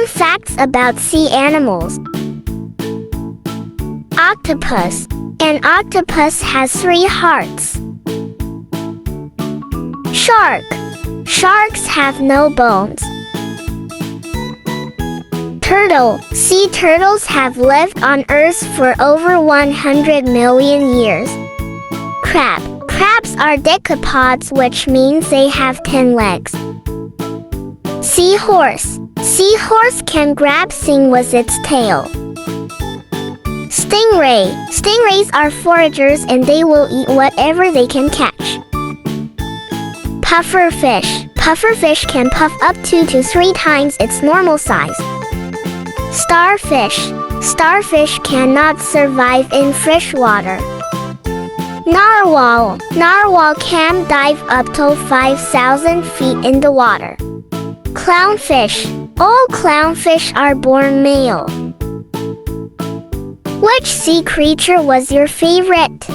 Fun facts about sea animals. Octopus. An octopus has 3 hearts. Shark. Sharks have no bones. Turtle. Sea turtles have lived on Earth for over 100 million years. Crab. Crabs are decapods, which means they have 10 legs. Seahorse. Seahorse can grab things with its tail. Stingray. Stingrays are foragers and they will eat whatever they can catch. Pufferfish. Pufferfish can puff up 2 to 3 times its normal size. Starfish. Starfish cannot survive in fresh water. Narwhal. Narwhal can dive up to 5,000 feet in the water. Clownfish. All clownfish are born male. Which sea creature was your favorite?